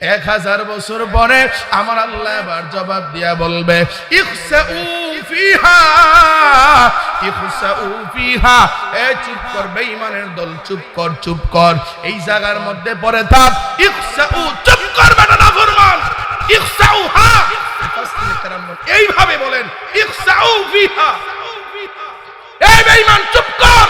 1000 বছর পরে আমার আল্লাহ এবার জবাব দিয়া বলবে ইখসাউ ফিহা ইখসাউ ফিহা। এ চুপ কর বেঈমানের দল, চুপ কর চুপ কর, এই জায়গার মধ্যে পড়ে থাক। ইখসাউ, চুপ কর বেটা নাফরমান, ইখসাউ হা। এইভাবে বলেন ইখসাউ ফিহা। এই বেঈমান চুপ কর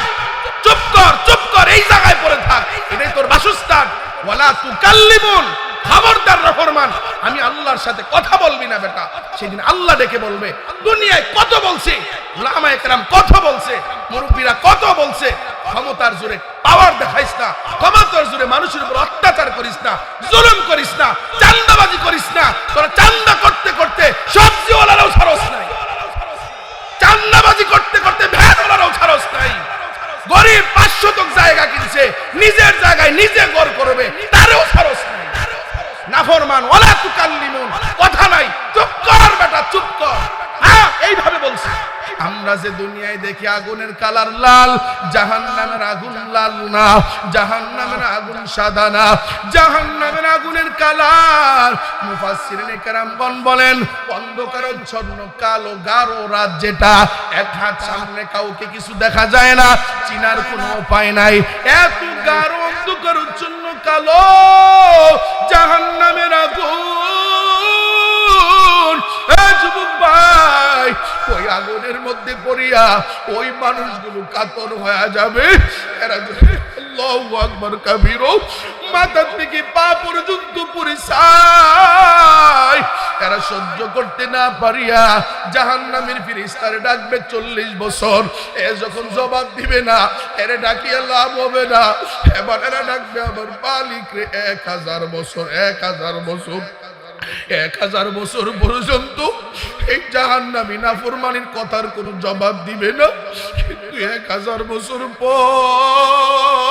চুপ কর চুপ কর, এই জায়গায় পড়ে থাক, এটাই তোর বাসস্থান। ওয়ালা তুকাল্লিমুন, খবরদার নাফরমান, আমি আল্লাহর সাথে কথা বলবি না বেটা। সেদিন আল্লাহ ডেকে বলবে দুনিয়ায় কত বলছে, উলামায়ে কেরাম কত বলছে, মুরব্বীরা কত বলছে, ক্ষমতার জোরে পাওয়ার দেখাইস না, ক্ষমতার জোরে মানুষের উপর অত্যাচার করিস না, জুলুম করিস না, চাঁদাবাজি করিস না। তোরা চাঁদা করতে করতে সবজিওয়ালারাও ছাড়স নাই, চাঁদাবাজি করতে করতে ভ্যানওয়ালারাও ছাড়স নাই। গরিব 500 জায়গা কিনছে, নিজের জায়গায় নিজে ঘর করবে, তারও ছাড়স নাই। নাফরমান, ওয়ালা তুকাল্লিমুন, কথা নাই, চুপ কর বেটা চুপ কর। হ্যাঁ, এইভাবে বলছে। আমরা যে দুনিয়ায় দেখি আগুনের কালার লাল, জাহান্নামের আগুন লাল না, জাহান্নামের আগুন সাদা না, জাহান্নামের আগুনের কালার মুফাসসিরিনে কেরামগণ বলেন অন্ধকারাচ্ছন্ন কালো গাঢ় রাত, যেটা এক হাত সামনে কাউকে কিছু দেখা যায় না, চিনার কোনো উপায় নাই, এত গাঢ় অন্ধকারাচ্ছন্ন কালো জাহান্নামের আগুন। যুবক ভাই, ওই আগুনের মধ্যে পড়িয়া ওই মানুষগুলো কাতর হয়ে যাবে। এরা আল্লাহু আকবার কাবীরা, মাথা থেকে পা পর্যন্ত পরিছাই, এরা সহ্য করতে না পারিয়া জাহান্নামের ফেরেশতারে ডাকবে 40 বছর। এ যখন জবাব দিবে না, এরে ডাকিয়া লাভ হবে না। এবার এরা ডাকবে আমার মালিক রে, 1000 বছর, 1000 বছর, 1000 বছর পর্যন্ত এই জাহান্নামী নাফরমানির কথার কোনো জবাব দিবে না। কিন্তু 1000 বছর পর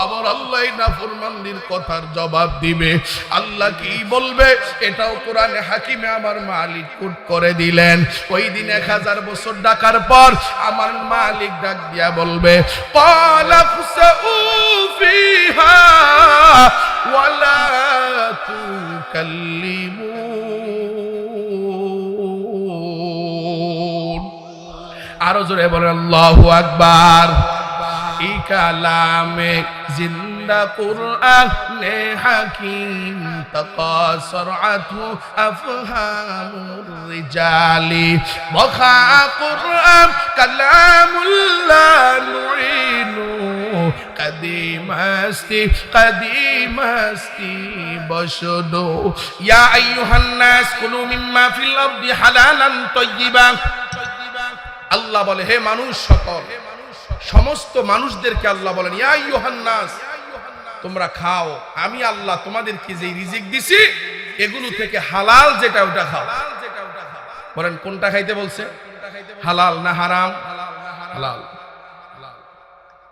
আমার আল্লাহ নাফরমানদের কথার জবাব দিবে। আল্লাহ কি বলবে এটাও কোরআনে হাকিমে আমার মালিক কোট করে দিলেন। ওই দিন 1000 বছর ডাকার পর আমার মালিক ডাক দিয়া বলবে ক্বালা ফুসাউ ফিহা ওয়ালা তুকাল্লিমুন। আরো জোরে বলেন আল্লাহু আকবার। এই কালামে জিন্দা কুরআনে হাকিম তাকাসরাতু আফহামুর রিজালি বখা কুরআন কালামুল্লাহ নুইনু কদিমাস্তি বশদু। ইয়া আইয়ুহান নাস কুলু মিম্মা ফিল আরদি হালালান তাইয়্যিবা। আল্লাহ বলে হে মানুষ সকল, সমস্ত মানুষদেরকে আল্লাহ বলেন ইয়া আইয়ুহান নাস, তোমরা খাও, আমি আল্লাহ তোমাদেরকে যে রিজিক দিছি এগুলো থেকে হালাল যেটা ওটা খাও। বলেন কোনটা খাইতে বলছে, হালাল না হারাম? হালাল।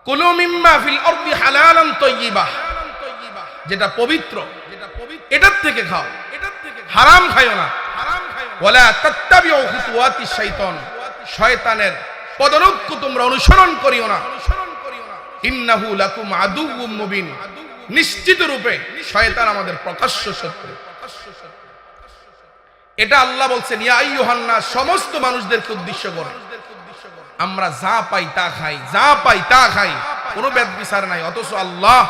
কুলু মিম্মা ফিল আরদি হালালান তাইয়্যিবা, যেটা পবিত্র এটার থেকে খাও, হারাম খাইও না। ওয়ালা তাত্তাবিউ খুতুওয়াতিশ শাইতান, শয়তানের পদরক্ষু তোমরা অনুসরণ করিও না। ইন্নাহু লাকুম আদুউম মুবিন, নিশ্চিত রূপে শয়তান আমাদের প্রকাশ্য শত্রু। এটা আল্লাহ বলছেন ইয়া আইয়ুহান নাস, সমস্ত মানুষদেরকে উদ্দেশ্য করে। আমরা যা পাই তা খাই, যা পাই তা খাই, কোনো বেদ বিচার নাই। অথচ আল্লাহ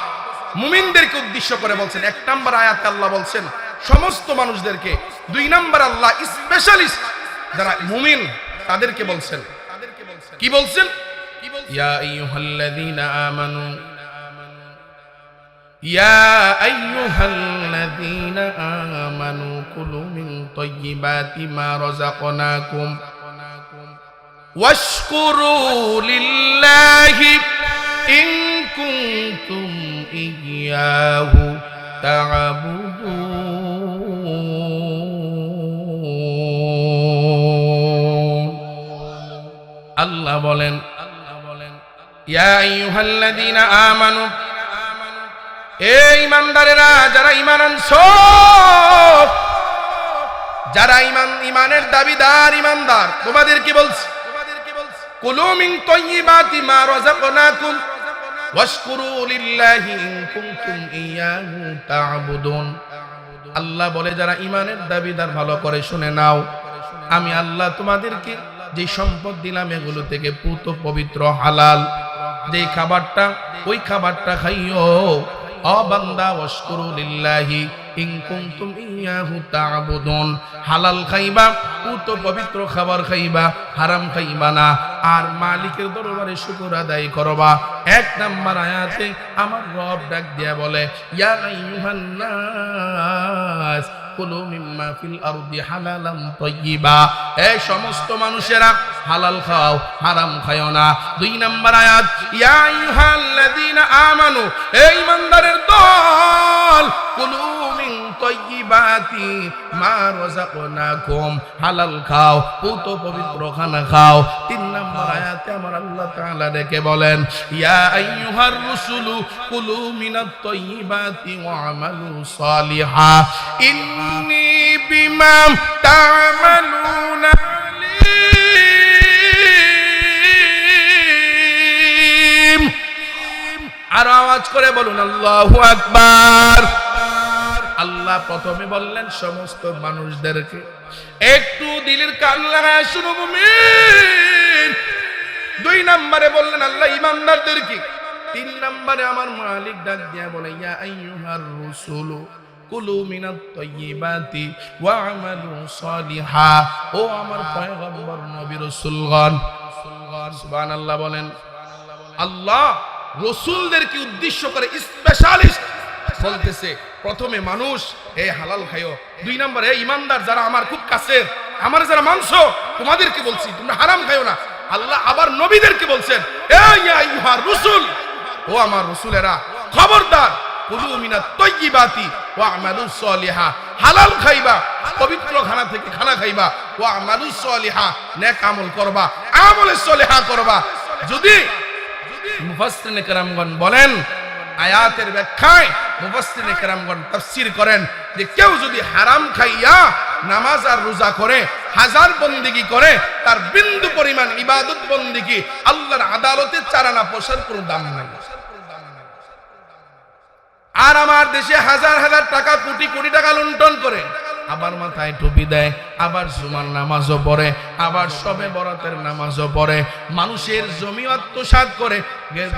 মুমিনদেরকে উদ্দেশ্য করে বলছেন। 1 নম্বর আয়াতে আল্লাহ বলছেন সমস্ত মানুষদেরকে, 2 নম্বর আল্লাহ স্পেশালিস্ট যারা মুমিন তাদেরকে বলছেন। কি বলছেন? ইয়া আইয়ুহাল্লাযীনা আমানু, ইয়া আইয়ুহাল্লাযীনা আমানু কুলু মিন তাইয়্যিবাতি মা রাযাকনাকুম ওয়াশকুরু লিল্লাহি ইন কুনতুম ইয়্যাহু তা'বুদুন। আল্লাহ বলেন ইয়া আইয়ুহাল্লাযীনা আমানু, এই ঈমানদারেরা যারা ঈমান আনছো, যারা ঈমানের দাবিদার ঈমানদার, তোমাদের কি বলছে কুলু মিন তাইয়্যিবাতি মা রাযাকনাকুম, ওয়াশকুরু লিল্লাহি ইন কুনতুম ইয়াহু তা'বুদুন। আল্লাহ বলে যারা ঈমানের দাবিদার ভালো করে শুনে নাও, আমি আল্লাহ তোমাদেরকে যে সম্পদ দিলাম এগুলো থেকে পুত পবিত্র হালাল যে খাবারটা, ওই খাবারটা খাইও। ও বান্দা ওয়াশকুরু লিল্লাহি ইন কুনতুম ইয়াহু তা'বুদুন। হালাল খাইবা, পুত পবিত্র খাবার খাইবা, হারাম খাইবা না। আর মালিকের দরবারে শুকর আদায় করবা। এক নাম্বার আয়াতে আমার রব ডাক দিয়া বলে, ইয়া আইয়ুহান নাস কুলু মিম্মা ফিল আরদি হালালান তাইয়্যিবা। এই সমস্ত মানুষেরা হালাল খাও, হারাম খাও না। দুই নাম্বার আয়াত, ইয়া আইয়ুহাল্লাযীনা আমানু, এই ইমানদারের দল, কুলু মিন তাইয়্যিবাতি মা রাযাকনাকুম, হালাল খাও, পুত পবিত্র খানা খাও। তিন নাম্বার আয়াতে আমার আল্লাহ তাআলা ডেকে বলেন, ইয়া আইয়ুহার রাসূলু কুলু মিনাত তাইয়্যিবাতি ওয়া আমালু সালিহা ইন্নী বিমা তা'মালুনা আলীম। আর আওয়াজ করে বলুন আল্লাহু আকবার। আল্লাহ প্রথমে বললেন সমস্ত মানুষদেরকে, একটু দিলের কান লাগায় শুনো মুমিন। দুই নম্বরে বললেন আল্লাহ ঈমানদারদেরকে। তিন নম্বরে আমার মালিক ডাক দিয়া বলে, ইয়া আইয়ুহার রাসূলু কুলু মিনাত তাইয়্যিবাতি ওয়া আমালু সালিহা। ও আমার পয়গম্বর নবী রাসূলগণ, সুবহানাল্লাহ বলেন। আল্লাহ রাসূলদেরকে উদ্দেশ্য করে স্পেশালিস্ট বলতেছে, প্রথমে মানুষ এই হালাল খায়ও। দুই নম্বরে এই ঈমানদার যারা আমার খুব কাছের, আমার যারা মাংস, তোমাদেরকে বলছি তোমরা হারাম খায়ও না। আল্লাহ আবার নবীদেরকে বলছেন, এই আইয়ুহার রাসূল, ও আমার রাসূলেরা, খবরদার, কুলু মিনাত তাইয়্যিবাতি ওয়া আমালুস সালিহা, হালাল খাইবা, পবিত্র খানা থেকে খানা খাইবা, ওয়া আমালুস সালিহা, নেক আমল করবা, আমলে সালিহা করবা। যদি মুফাসসিরিনে কেরামগণ বলেন, আয়াতের ব্যাখ্যায় মুফাসসিরিনে কেরামগণ তাফসীর করেন যে কেউ যদি হারাম খাইয়া নামাজ আর রোজা করে, হাজার বন্দেগী করে, তার বিন্দু পরিমাণ ইবাদত বন্দেগী আল্লাহর আদালতে চারানা পয়সার কোনো দাম নাই। আর আমার দেশে হাজার হাজার টাকা, কোটি কোটি টাকা লুণ্ঠন করে, আবার মাথায় টুপি দেয়, আবার জুমার নামাজও পড়ে, আবার শবে বরাতের নামাজও পড়ে, মানুষের জমি আত্মসাৎ করে,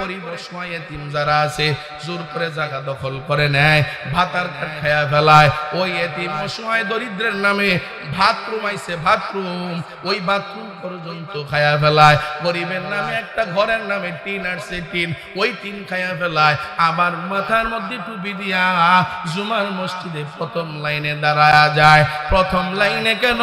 গরিব অসহায় এতিম যারা আছে জোর করে জায়গা দখল করে নেয়, ভাতার কাঠ খায়া ফেলায়। ওই এতিম অসহায় দরিদ্রের নামে বাথরুম আইছে, বাথরুম, ওই বাথরুম পর্যন্ত খায়া ফেলায়। গরিবের নামে একটা ঘরের নামে টিন আসছে, টিন, ওই টিন খায়া ফেলায়। আবার মাথার মধ্যে টুপি দিয়া জুমার মসজিদে প্রথম লাইনে দাঁড়ায়া যায়। প্রথম লাইনে কেন?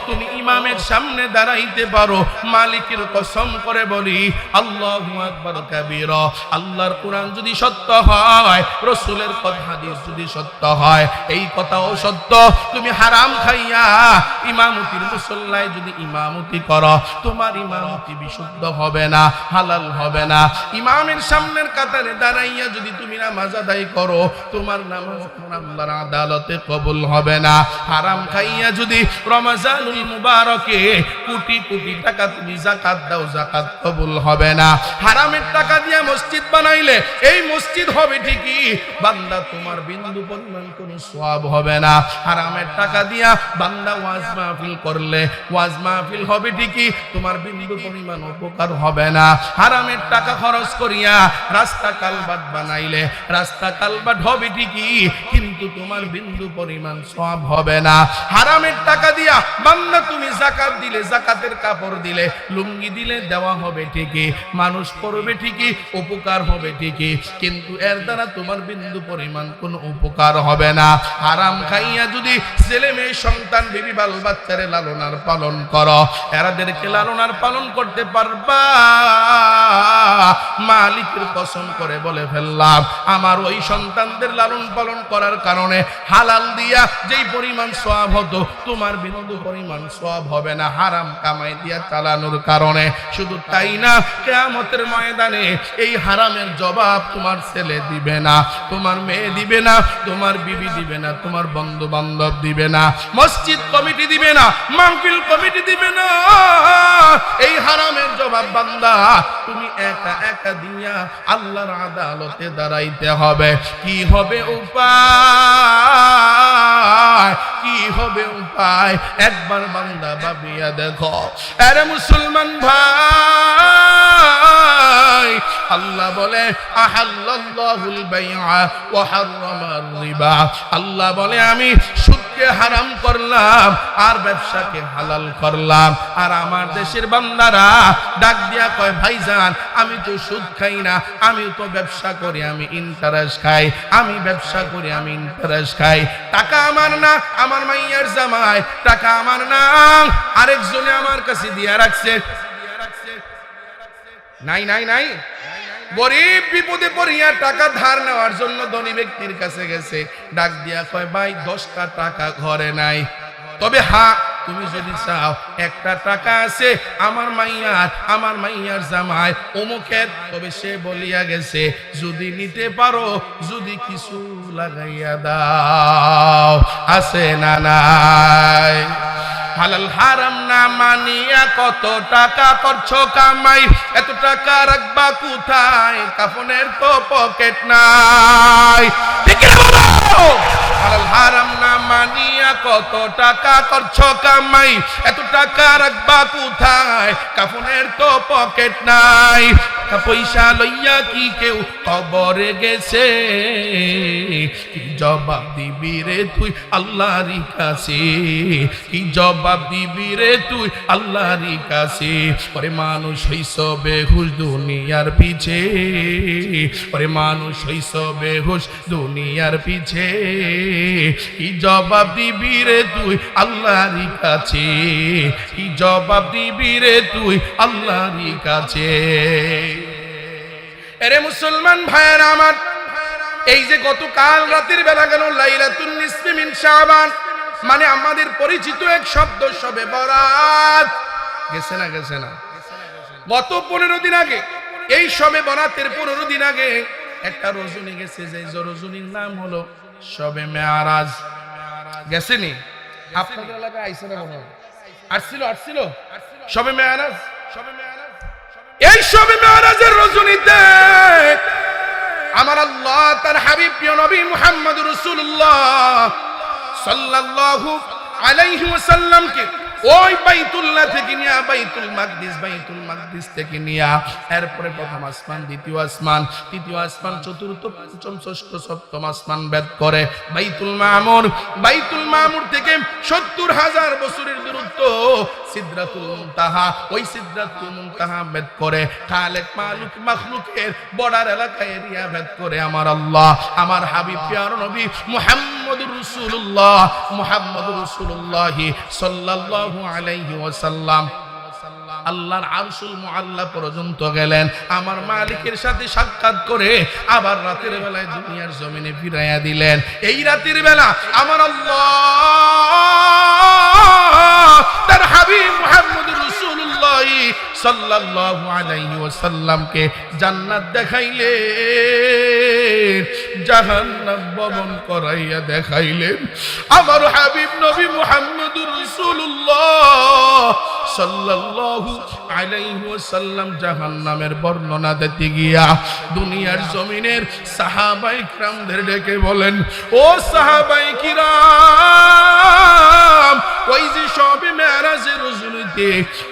তুমি ইমামের সামনে দাঁড়াইতে পারো। মালিকের কসম করে বলি, আল্লাহু আকবার কাবীরা, আল্লাহর কোরআন যদি সত্য হয়, রাসূলের কথা হাদিস যদি সত্য হয়, এই কথাও সত্য। তুমি হারাম খাইয়া ইমামতির মুসল্লায় যদি ইমামতি করো, তোমার ইমামতি বিশুদ্ধ হবে না, হালাল হবে না। ইমামের সামনের কাতারে দাঁড়াইয়া যদি তুমি নামাজ আদায় করো, তোমার নামাজ আল্লাহর আদালতে কবুল হবে না। হারাম খাইয়া যদি রমজানুল মুবারকে কোটি কোটি টাকা তুমি যাকাত দাও, যাকাত কবুল হবে না। হারামের টাকা দিয়া মসজিদ বানাইলে এই মসজিদ হবে ঠিকই, বান্দা তোমার বিন্দু পরিমাণ কোনো সওয়াব হবে না। হারামের টাকা দিয়া বান্দা ওয়াজ মাহফিল করলে ওয়াজ মাহফিল হবে ঠিকই, তোমার বিন্দু পরিমাণ উপকার হবে না। হারামের টাকা খরচ করিয়া রাস্তা কালবাট বানাইলে রাস্তা কালবাট হবে ঠিকই, কিন্তু তোমার বিন্দু পরিমাণ সওয়াব হবে না। হারামের টাকা দিয়া বান্দা তুমি যাকাত দিলে, যাকাতের কাপড় দিলে, লুঙ্গি দিলে দেওয়া হবে ঠিকই, মানুষ পড়বে ঠিকই, উপকার হবে ঠিকই, কিন্তু এর দ্বারা তোমার বিন্দু পরিমাণ কোনো উপকার হবে না। হারাম খাইয়া যদি ছেলে মেয়ে সন্তান বিবি বাল বাচ্চারে লালনার পালন করো, এরাদেরকে লালনার পালন করতে পারবা, মালিকের কসম করে বলে ফেললাম, আমার ওই সন্তানদের লালন পালন করার কারণে হালাল দিয়া যেই পরিমাণ সওয়াব হতো, তোমার বিন্দু পরিমাণ সওয়াব সওয়াব হবে না হারাম কামাই দিয়া চালানোর কারণে। শুধু তাই না, কিয়ামতের ময়দানে এই হারামের জবাব তোমার ছেলে দিবে না, তোমার মেয়ে দিবে না, তোমার বিবি দিবে না, তোমার বন্ধু বান্ধব দিবে না, মসজিদ কমিটি দিবে না, মাহফিল কমিটি দিবে না। এই হারামের জবাব বান্দা তুমি একা একা দিয়া আল্লাহর আদালতে দাঁড়াইতে হবে। কি হবে উপায়? কি হবে উপায়? একবার বান্দা ভাবিয়া দেখো। আরে মুসলমান ভাই, আল্লাহ বলে আহাল্লাল্লাহুল বাইআ ওয়া হাররামার রিবা। আল্লাহ বলে আমি সুদকে হারাম করলাম আর ব্যবসাকে হালাল করলাম। আর আমার দেশের বান্দারা ডাক দিয়া কয়, ভাইজান আমি তো সুদ খাই না, আমি তো ব্যবসা করি, আমি ইন্টারেস্ট খাই, আমি ব্যবসা করি, আমি ইন্টারেস্ট খাই। টাকা আমার না, আমার মাইয়ার জামাই, টাকা আমার না, আরেকজনে আমার কাছে দিয়া রাখছে। নাই নাই নাই, গরিব বিপদে পড়িয়া টাকা ধার নেওয়ার জন্য ধনী ব্যক্তির কাছে গেছে, ডাক দিয়া কয়, ভাই 10টা টাকা ঘরে নাই, তবে হ্যাঁ তুমি যদি চাও একটা টাকা আছে আমার মাইয়ার জামাই অমুকের, তবে সে বলিয়া গেছে যদি নিতে পারো, যদি কিছু লাগাইয়া দাও। আছে না নাই? হালাল হারাম না মানিয়া কত টাকা করছো কামাই, এত টাকা রাখবা কোথায়? কাফনের তো পকেট নাই। ঠিক না বলো? হালাল হারাম না মানিয়া কত টাকা করছো কামাই, এত টাকা রাখবা কোথায়? কাফনের তো পকেট নাই। টাকা পয়সা লইয়া কি কেউ কবরে গেছে? কি জবাব দিবি রে তুই আল্লাহর কাছে? কি জবাব দিবি রে তুই আল্লাহর কাছে? ওরে মানুষ হইছ বেহুশ দুনিয়ার পিছে, ওরে মানুষ হইছ বেহুশ দুনিয়ার পিছে। কি জবাব দিবি রে তুই আল্লাহর কাছে? কি জবাব দিবি রে তুই আল্লাহর কাছে? এরে মুসলমান ভাইয়েরা আমার, এই যে গতকাল রাতের বেলা গেল লাইলাতুন নিসফি মিন শাবান, মানে আমাদের পরিচিত এক শব্দ শবে বরাত। গেছে না গেছে না? গত 15 দিন আগে, এই শবে বরাতের 15 দিন আগে একটা রজনী গেছে, যে রজনীর নাম হলো শবে মেরাজ। গেছেনি? আপনাদের এলাকায় আইছে না মনে হয়? আসছিল শবে মেরাজ। এই শবে মেরাজের রজনীতে আমার আল্লাহ তার হাবিব প্রিয় নবী মুহাম্মদুর রাসূলুল্লাহ সাল্লাল্লাহু আলাইহি ওয়াসাল্লামকে ওই বাইতুল্লাহ থেকে নিয়া বাইতুল মাকদিস থেকে নিয়া এরপরে প্রথম আসমান, দ্বিতীয় আসমান, তৃতীয় আসমান, চতুর্থ, পঞ্চম, ষষ্ঠ, সপ্তম আসমান ভেদ করে বাইতুল মামুর থেকে 70,000 বছরের দূরত্ব সিদরাতুল মুনতাহা, ওই সিদরাতুল মুনতাহা ভেদ করে খালেক মালুক মাখলুকের বর্ডার এলাকা এরিয়া ভেদ করে আমার আল্লাহ আমার হাবিব প্রিয় নবী মুহাম্মদুর রাসূলুল্লাহ সাল্লাল্লাহু আলাইহি ওয়াসাল্লাম আল্লাহর আরশুল মুআল্লা পর্যন্ত গেলেন। আমার মালিকের সাথে সাক্ষাৎ করে আবার রাতের বেলায় দুনিয়ার জমিনে ফিরাইয়া দিলেন। এই রাতের বেলা আমার আল্লাহ তার হাবিব মুহাম্মদুর রাসূলুল্লাহ সাল্লাল্লাহু আলাইহি ওয়াসাল্লামকে জান্নাত দেখাইলেন, জাহান্নাম ভ্রমণ করাইয়া দেখাইলেন। আমার হাবিব নবী মুহাম্মদুর রাসূলুল্লাহ সাল্লাল্লাহু আলাইহি ওয়াসাল্লাম জাহান্নামের বর্ণনা দিতে গিয়া দুনিয়ার জমিনের সাহাবায়ে কিরামদের ডেকে বলেন, ও সাহাবায়ে কিরাম, ওই যে শবে মেরাজের রজনীতে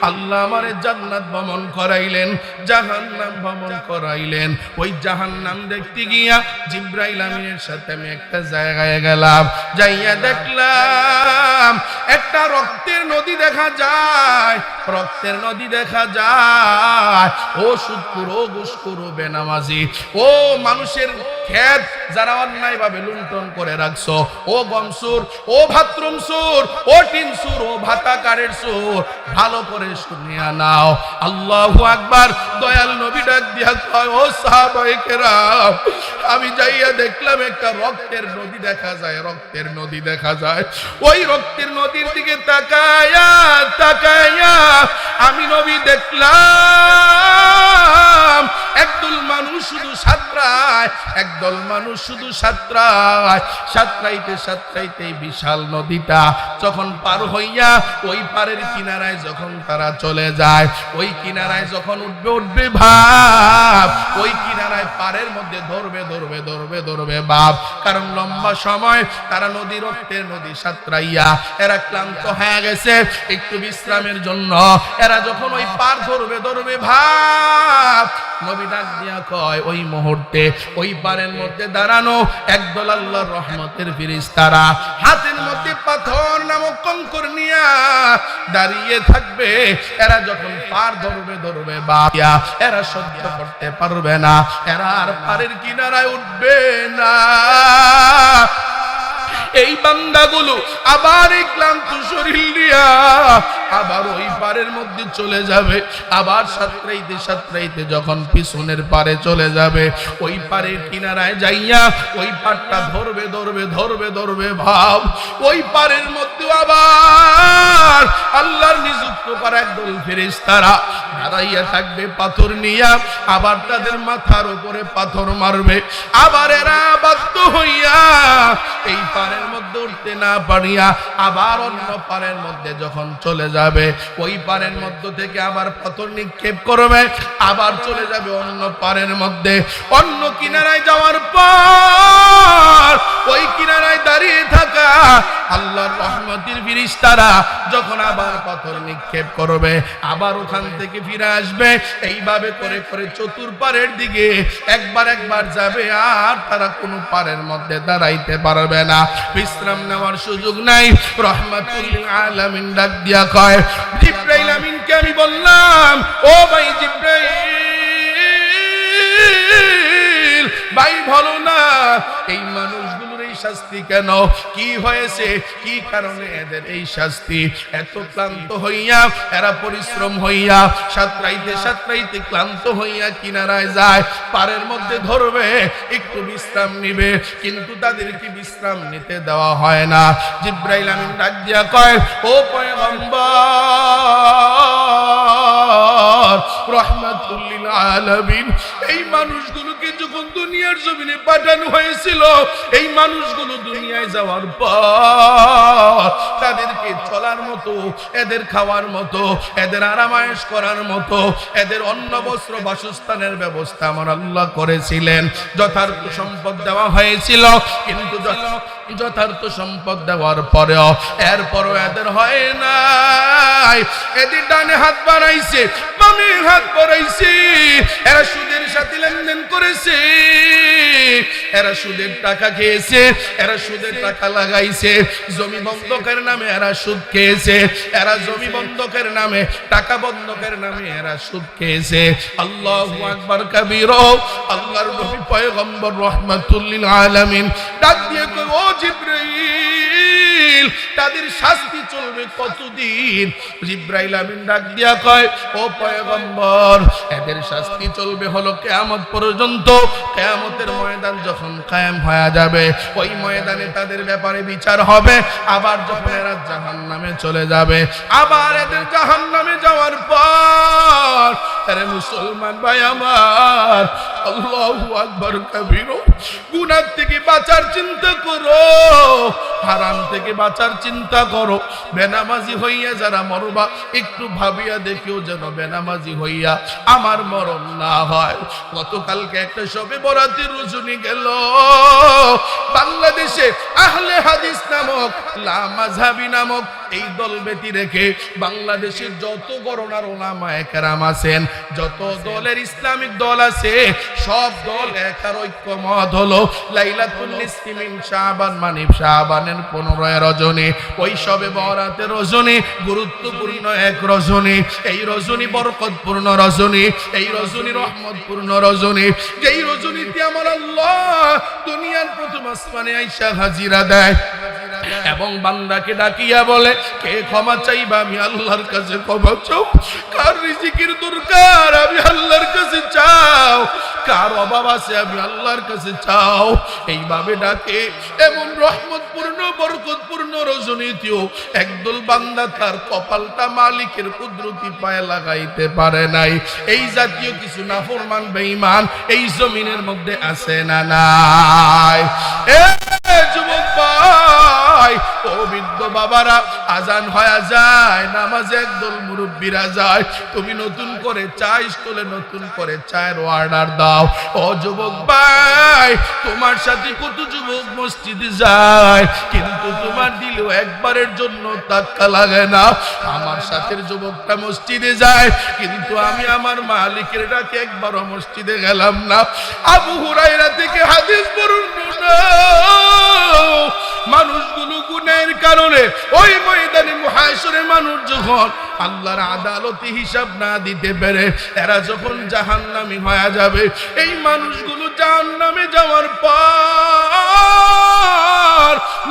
আল্লাহ আমারে জান্নাত ভ্রমণ করাইলেন, জাহান্নাম ভ্রমণ করাইলেন। ওই জাহান্নাম দেখতে গিয়া জিবরাইল আমিনের সাথে আমি একটা জায়গায় গেলাম, যাইয়া দেখলাম একটা রক্তের নদী দেখা যায়, রক্তের নদী দেখা যায়। ও সুদখোর, ও ঘুষখোর, ও বেনামাজি, ও মানুষের ক্ষেত যারা অন্যায় ভাবে লুণ্ঠন করে রাখছো, ও গমসুর, ও ভাদ্রমসুর, ও টিনসুর, ও ভাতাকারের সুর, ভালো করে শুনিয়া নাও। আল্লাহু আকবার। দয়াল নবী ডাক দিয়া কয়, ও সাহাবায়ে কেরাম, আমি যাইয়া দেখলাম একটা রক্তের নদী দেখা যায়, রক্তের নদী দেখা যায়। ওই রক্তের নদীর দিকে তাকায়া তাকায়া আমি নবী দেখলাম একদল মানুষ শুধু সাঁতরায়, একদল মানুষ শুধু সাঁতরায়। সাঁতরাইতে সাঁতরাইতে বিশাল নদীটা যখন পার হইয়া ওই পারের কিনারায় যখন তারা চলে যায়, ওই কিনারায় যখন উঠবে উঠবে ভাব, ওই কিনারায় পারের মধ্যে ধরবে ধরবে ধরবে ধরবে ভাব। কারণ লম্বা সময় তারা নদী রক্তের নদী সাঁতরাইয়া এরা ক্লান্ত হয়ে গেছে, একটু বিশ্রামের জন্য এরা যখন ওই পার ধরবে ধরবে ভাব, নবী ডাক দিয়া কয়, ওই মুহূর্তে ওই পারের মধ্যে দাঁড়ানো একদল আল্লাহর রহমতের ফেরেশতারা হাতের মধ্যে পাথর নামক কঙ্কর নিয়া দাঁড়িয়ে থাকবে। এরা যখন পার ধরবে ধরবে বায়া, এরা সহ্য করতে পারবে না, এরা আর পারের কিনারায় উঠবে না। এই বান্দাগুলো আবার এই ক্লান্ত শরীর নিয়া আবার ওই পারের মধ্যে চলে যাবে। আবার সাঁতরাইতে সাঁতরাইতে যখন পিছনের পারে চলে যাবে, ওই পারের কিনারায় যাইয়া ওই পারটা ধরবে ধরবে ধরবে ধরবে ভাব। ওই পারের মধ্যে আবার আল্লাহর নিযুক্ত করা একদল ফেরেশতারা দাঁড়াইয়া থাকবে পাথর নিয়া, আবার তাদের মাথার উপরে পাথর মারবে। আবার এরা বাধ্য হইয়া এই পারের মধ্যে উঠতে না পারিয়া আবার অন্য পারের মধ্যে যখন চলে যাবে, ওই পারের মধ্য থেকে আবার পাথর নিক্ষেপ করবে, আবার চলে যাবে অন্য পারের মধ্যে। অন্য কিনারায় যাওয়ার পর ওই কিনারায় দাঁড়িয়ে থাকা আল্লাহর রহমতের ফেরেশতারা যখন আবার পাথর নিক্ষেপ করবে, আবার ওখান থেকে ফিরে আসবে। এইভাবে করে করে চতুর্পারের দিকে একবার একবার যাবে, আর তারা কোনো পারের মধ্যে দাঁড়াইতে পারবে না, বিশ্রাম নেওয়ার সুযোগ নাই। রহমাতুল আলামিন ডাক দিয়া কয়, জিবরাইল আমিনকে আমি বললাম, ও ভাই জিবরাইল, ভাই ভালো না, এই মানুষগুলোর এই শাস্তি কেন? কি হয়েছে? কি কারণে এদের এই শাস্তি? এত ক্লান্ত হইয়া এরা পরিশ্রম হইয়া সাঁতরাইতে সাঁতরাইতে ক্লান্ত হইয়া কিনারায় যায়, পারের মধ্যে ধরবে, একটু বিশ্রাম নিবে, কিন্তু তাদেরকে বিশ্রাম নিতে দেওয়া হয় না। জিবরাইল আমিন ডাক দিয়া কয়, ও পয়গম্বর রহমাতুল লিল আলামিন, এই মানুষগুলোকে যখন দুনিয়ার জমিনে পাঠানো হয়েছিল, এই মানুষগুলো দুনিয়ায় যাওয়ার পর তাদেরকে চলার মতো, এদের খাওয়ার মতো, এদের আরামায়েশ করার মতো, এদের অন্ন বস্ত্র বাসস্থানের ব্যবস্থা আমার আল্লাহ করেছিলেন। যথার্থ সম্পদ দেওয়া হয়েছিল, কিন্তু যথার্থ সম্পদ দেওয়ার পরেও এরপরও এদের হয় নাই। এদের ডানে হাত বাড়াইছে, বামে হাত বাড়াইছে, এরা সুদের সাথে লেনদেন করেছে, এরা সুদের টাকা খেয়েছে, এরা সুদের টাকা লাগাইছে, জমি বন্ধকের নামে এরা সুদ খেয়েছে, এরা জমি বন্ধকের নামে, টাকা বন্ধকের নামে এরা সুদ খেয়েছে। আল্লাহু আকবার কাবীরা। আল্লাহর নবী পয়গম্বর রাহমাতুল লিল আলামিন ডাক দিয়ে কয়, ও জিবরাইল, তাদের শাস্তি চলবে কতদিন? জিবরাইল আমিন ডাক দিয়া কয়, ও পয়গম্বর, এদের শাস্তি চলবে হলো কিয়ামত পর্যন্ত। কিয়ামতের ময়দান যখন কায়েম হয়ে যাবে, ওই ময়দানে তাদের ব্যাপারে বিচার হবে। আবার যখন এরা জাহান্নামে চলে যাবে, আবার এদের জাহান্নামে যাওয়ার পর, আরে মুসলমান ভাই আমার, আল্লাহু আকবার কাবীরা, গুনাহ থেকে বাঁচার চিন্তা করো, হারাম থেকে বাঁচার চিন্তা করো। বেনামাজি হইয়া যারা মরবা, একটু ভাবিয়া দেখিও যেন বেনামাজি হইয়া আমার মরণ না হয়। গতকালকে একটা শবে বরাতের রজনী গেল, বাংলাদেশে আহলে হাদিস নামক, লা মাযহাবী নামক এই দল ব্যতি রেখে বাংলাদেশের যত গণনার ওলামায়ে কেরাম আছেন, যত দলের ইসলামিক দল আছে, সব দল একার ঐক্যমত হলো লাইলাতুল নিসফি মিন শাবান, মানে শাবানের 15 রজনী, ওই সবে বরাতের রজনী গুরুত্বপূর্ণ এক রজনী। এই রজনী বরকতপূর্ণ রজনী, এই রজনী রহমতপূর্ণ রজনী, যেই রজনীতে আমার আল্লাহ দুনিয়ার প্রথম আসমানে আইসা হাজিরা দেয় এবং বান্দাকে ডাকিয়া বলে, কে ক্ষমা চাইবা? আমি আল্লাহর কাছে ক্ষমা চাও। কার রিজিকের দরকার? আমি আল্লাহর কাছে চাও। কার অভাব আছে? আমি আল্লাহর কাছে চাও। এইভাবে ডাকে। এমন রহমতপূর্ণ বরকতপূর্ণ রজনীতেও একদল বান্দা তার কপালটা মালিকের কুদরতি পায়ে লাগাইতে পারে নাই। এই জাতীয় কিছু নাফরমান বেঈমান এই জমিনের মধ্যে আছে না নাই? যুবক ভাই, ও বৃদ্ধ বাবারা, আজান হয়ে যায়, নামাজে একদল মুরব্বীরা যায়, তুমি নতুন করে চা স্টলে নতুন করে চায়ের অর্ডার দাও। ও যুবক ভাই, তোমার সাথে কত যুবক মসজিদে যায়, কিন্তু তোমার দিলেও একবারের জন্য ধাক্কা লাগে না। আমার সাথে যুবকটা মসজিদে যায়, কিন্তু আমি আমার মালিকের ডাকে একবারও মসজিদে গেলাম না। আবু হুরায়রা থেকে হাদিস বর্ণনা, মানুষগুলো গুনাহের কারণে ওই ময়দানে মুহাশরে মানুষ যখন আল্লাহর আদালতে হিসাব না দিতে পারে, এরা যখন জাহান্নামী হয়ে যাবে, এই মানুষগুলো জাহান্নামে যাওয়ার পর,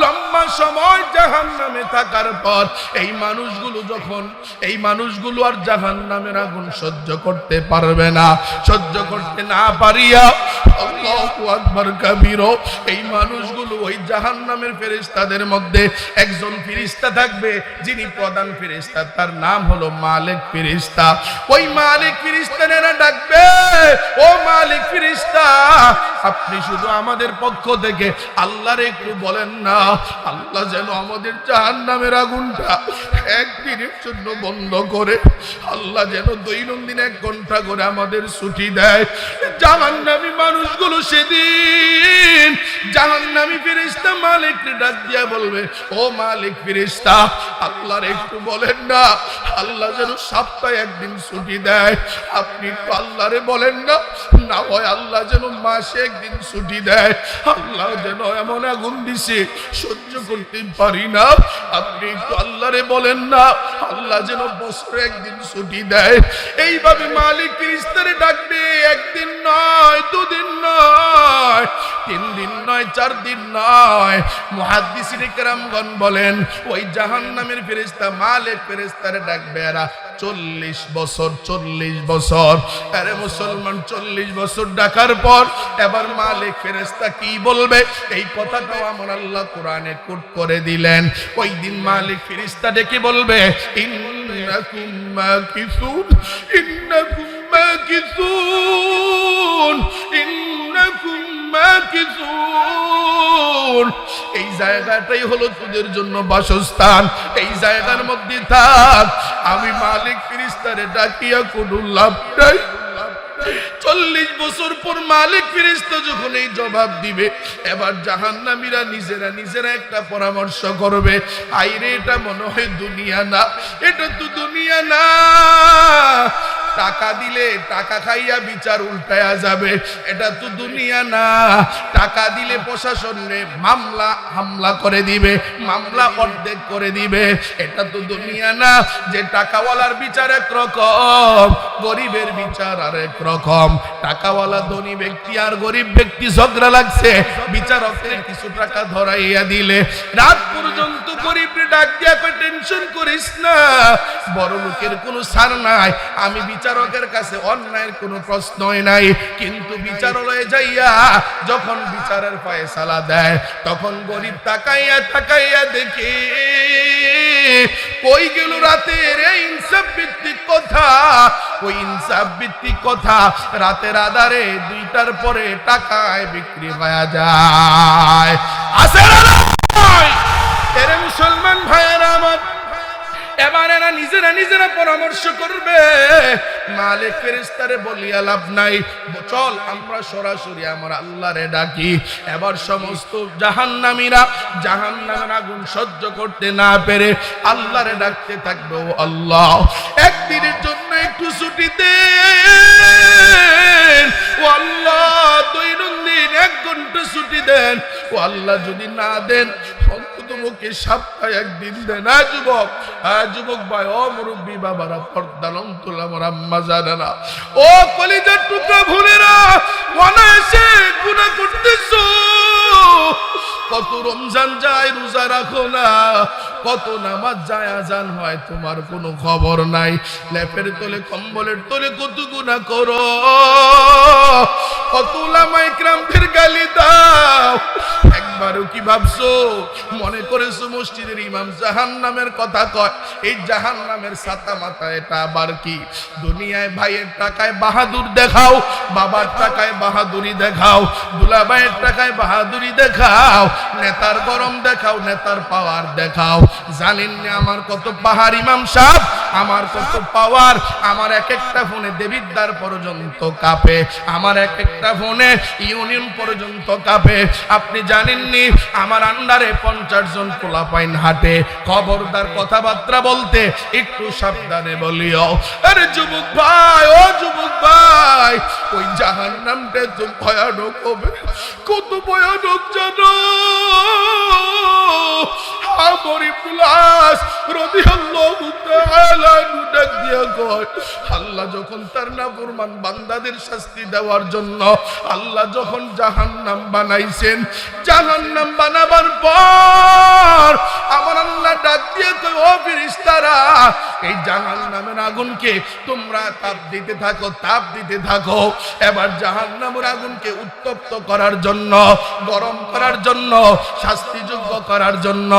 লম্বা সময় জাহান্নামে থাকার পর, এই মানুষগুলো আর জাহান্নামের আগুন সহ্য করতে পারবে না। সহ্য করতে না পারিয়া আল্লাহু আকবার কাবীরা, এই মানুষগুলো ওই জাহান্নামের ফেরেশতাদের মধ্যে একজন ফেরেশতা থাকবে, যিনি প্রধান ফেরেশতা, তার নাম হলো মালিক ফেরেশতা। ওই মালিক ফেরেশতারা ডাকবে, ও মালিক ফেরেশতা, আপনি শুধু আমাদের পক্ষ থেকে আল্লাহর একটু বলেন না, আল্লাহ যেন আমাদের জাহান্নামের আগুনটা একদিনের জন্য বন্ধ করে, আল্লাহ যেন দৈনন্দিন 1 ঘন্টা করে আমাদের ছুটি দেয়। জাহান্নামী মানুষগুলো সেদিন জাহান্নামী ফেরেশতা মালিককে ডাক দিয়া বলবে, ও মালিক ফেরেশতা, আল্লাহর একটু বলেন না, আল্লাহ যেন সপ্তাহে 1 দিন ছুটি দেয়। আপনি একটু আল্লাহরে বলেন না, না হয় আল্লাহ যেন মাসে 1 দিন ছুটি দেয়। আল্লাহ যেন এমন আগুন দিছে সহ্য করতে পারি না। আপনি একটু আল্লাহরে বলেন না, আল্লাহ যেন বছরে 1 দিন ছুটি দেয়। এইভাবে মালিক ফেরেশতারে ডাকবে, 1 দিন নয়, 2 দিন নয়, 3 দিন নয়, 4 দিন নয়। মুহাদ্দিসিনে কেরামগণ বলেন, ওই জাহান্নামের ফেরেশতা মালিক ফেরেশতারে ডাকবে এরা 40 বছর। 40 বছর, আরে মুসলমান, 40 বছর ডাকার পর এবার মালিক ফেরেশতা কি বলবে, এই কথাটাও আমার আল্লাহ কোরআনে কোট করে দিলেন। ওই দিন মালিক ফেরেশতা ডেকে বলবে, ইন্নাকুম মাকিসুন, ইন্নাকুম মাকিসুন, ইন্নাকুম মাকিসুন। এই জায়গাটাই হলো তোদের জন্য বাসস্থান, এই জায়গার মধ্যে থাক। আমি মালিক ফেরেশতারে ডাকিয়া কোনো লাভ নাই। 40 বছর পর মালিক ফেরেশতা যখন এই জবাব দিবে, এবার জাহান্নামীরা নিজেরা একটা পরামর্শ করবে, আইরে এটা মনে হয় দুনিয়া না, এটা তো দুনিয়া না। টাকা দিলে টাকা খাইয়া বিচার উল্টায়া যাবে, এটা তো দুনিয়া না। টাকা দিলে প্রশাসনে হামলা করে দিবে, মামলা অর্ধেক করে দিবে, এটা তো দুনিয়া না। যে টাকাওয়ালার বিচার একরকম, গরিবের বিচার আর এক রকম। টাকাওয়ালা ধনী ব্যক্তি আর গরিব ব্যক্তি ঝগড়া লাগছে, বিচারকের কিছু টাকা ধরাইয়া দিলে রাত পর্যন্ত গরিবরে ডাক দিয়া কই, টেনশন করিস না, বড় লোকের কোনো ছাড় নাই, আমি বিচারকের কাছে অন্যায়ের কোনো প্রশ্নই নাই। কিন্তু বিচারালয়ে যাইয়া যখন বিচারের ফয়সালা দেয়, তখন গরিব তাকাইয়া দেখে কই গেল রাতের এই ইনসাফ ভিত্তিক কথা। ওই ইনসাফ ভিত্তিক কথা রাতের আধারে 2টার পরে টাকায় বিক্রি হয়ে যায়। আসে না এরে মুসলমান ভাইয়েরা আমার, এবারে তারা নিজেরা নিজেরা পরামর্শ করবে, মালিক ফেরেশতারে বলিয়া লাভ নাই, চল আমরা সরাসরি আমার আল্লাহরে ডাকি। এবার সমস্ত জাহান্নামীরা জাহান্নামের আগুন সহ্য করতে না পেরে আল্লাহরে ডাকতে থাকবে, ও আল্লাহ একদিনের জন্য একটু ছুটি দেন, ও আল্লাহ দৈনন্দিন 1 ঘন্টা ছুটি দেন, ও আল্লাহ যদি না দেন অন্ততপক্ষে সপ্তাহে একদিন দেন। যুবক ভাই, ও মুরব্বী বাবারা, পর্দার অন্তর আমার আম্মা জানেনা, ও কলিজার টুকরা ভুলেরা, অনায়াসে গুনাহ করতেছো। কত রমজান যায় রোজা রাখো না, কত নামাজ যায় আজান হয় তোমার কোনো খবর নাই, লেপের তলে কম্বলের তলে কত গুনাহ করো, কত উলামা ইকরামদের গালি দাও। একবারও কি ভাবছো, মনে করেছো মসজিদের ইমাম জাহান্নামের কথা কয়, এই জাহান্নামের ছাতা মাথা এটা আবার কি? দুনিয়ায় ভাইয়ের টাকায় বাহাদুর দেখাও, বাবার টাকায় বাহাদুরি দেখাও, দুলাভাইয়ের টাকায় বাহাদুরি দেখাও, নেতার গরম দেখাও, নেতার পাওয়ার দেখাও। জানেন না আমার কত পাহাড় ইমাম সাহেব, আমার কত পাওয়ার, আমার এক একটা ফোনে দেবিদ্বার পর্যন্ত কাঁপে, আমার এক একটা ফোনে ইউনিয়ন পর্যন্ত কাঁপে। আপনি জানেননি আমার আন্ডারে 50 জন পোলাপাইন হাঁটে। খবরদার কথাবার্তা বলতে একটু সাবধানে বলিও। আরে যুবক ভাই, ও যুবক ভাই, ওই জাহান্নামটা তো ভয়ানক হবে, কত ভয়ানক জানো? আল্লাহ যখন তার নাফরমান বান্দাদের শাস্তি দেওয়ার জন্য আল্লাহ যখন জাহান্নাম বানাইছেন, জাহান্নাম বানাবার পর আমার আল্লাহ ডাক দিয়ে কই, ও ফেরেশতারা এই জাহান্নামের আগুনকে তোমরা তাপ দিতে থাকো, তাপ দিতে থাকো। এবার জাহান্নামের আগুনকে উত্তপ্ত করার জন্য, গরম করার জন্য, শাস্তিযোগ্য করার জন্য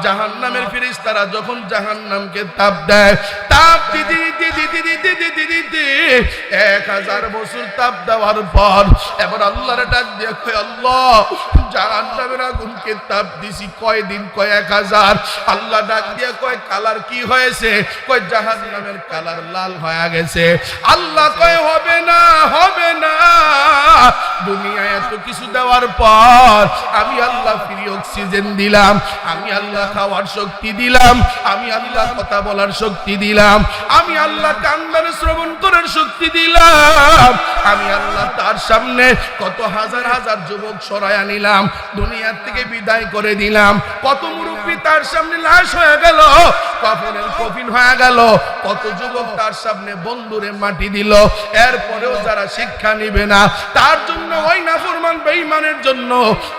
জাহান্নামের ফেরেশতারা যখন জাহান্নামকে তাপ দেয়, তাপ দিতে দিতে দিতে দিতে দিতে দিতে 1000 বছর তাপ দেওয়ার পর এবার আল্লাহর ডাক দিয়ে কয়, আল্লাহ জাহান্নামের আগুনকে তাপ দিছি কয়দিন? কয় 1000। আল্লাহ ডাক দিয়ে কয়, কালার কি হয়েছে? কয় জাহান্নামের কালার লাল হয়ে গেছে। আল্লাহ কয়, হবে না, হবে না, দুনিয়ায় এত কিছু দেওয়ার পর আমি আল্লাহ ফ্রি অক্সিজেন দিলাম, আমি আল্লাহ খাওয়ার শক্তি দিলাম, আমি আল্লাহ কথা বলার শক্তি দিলাম, আমি আল্লাহ কান্দার শ্রবণ করার শক্তি দিলাম, আমি আল্লাহ তার সামনে কত হাজার হাজার যুবক সরায়া নিলাম, দুনিয়ার থেকে বিদায় করে দিলাম, কত মুরব্বী তার সামনে লাশ হয়ে গেল, কাফনের কফিন হয়ে গেল, কত যুবক তার সামনে বন্ধুরে মাটি দিল। এরপরেও যারা শিক্ষা নিবে না তার জন্য, ওই নাফরমান বেঈমানের জন্য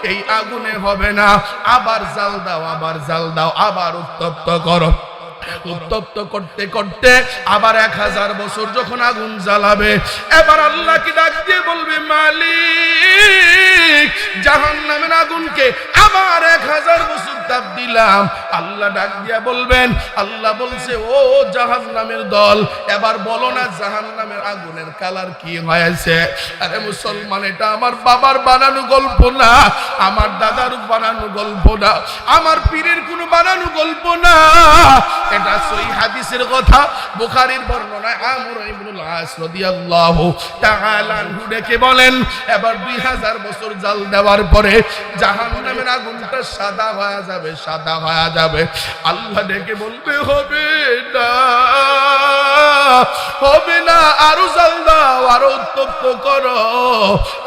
এই আগুনে হবে না, আবার জাল দাও, আবার জাল দাও, আবার উত্তপ্ত করো। উত্তপ্ত করতে করতে আবার 1000 বছর যখন আগুন জ্বালাবে, এবার আল্লাহকে ডাক দিয়ে বলবে, মালিক জাহান্নামের আগুনকে আবার 1000 বছর তাপ দিলাম। আল্লাহ ডাক দিয়া বলবেন, আল্লাহ বলছে, ও জাহান্নামের দল, এবার বলো না জাহান্নামের আগুনের কালার কি হয়েছে? আরে মুসলমান, এটা আমার বাবার বানানো গল্প না, আমার দাদার বানানো গল্প না, আমার পীরের কোনো বানানো গল্প না, এটা সহিহ হাদিসের কথা। বুখারীর বর্ণনায় আমর ইবনুল আস রাদিয়াল্লাহু তাআলা আনহু ডেকে বলেন, এবার 2000 বছর জাল দেওয়ার পরে জাহান্নামের আগুনটা সাদা হয়ে যাবে, সাদা হয়ে যাবে। আল্লাহ ডেকে বলবে, হবে না, হবে না, আরো জাল দাও, আরো উত্তপ্ত করো।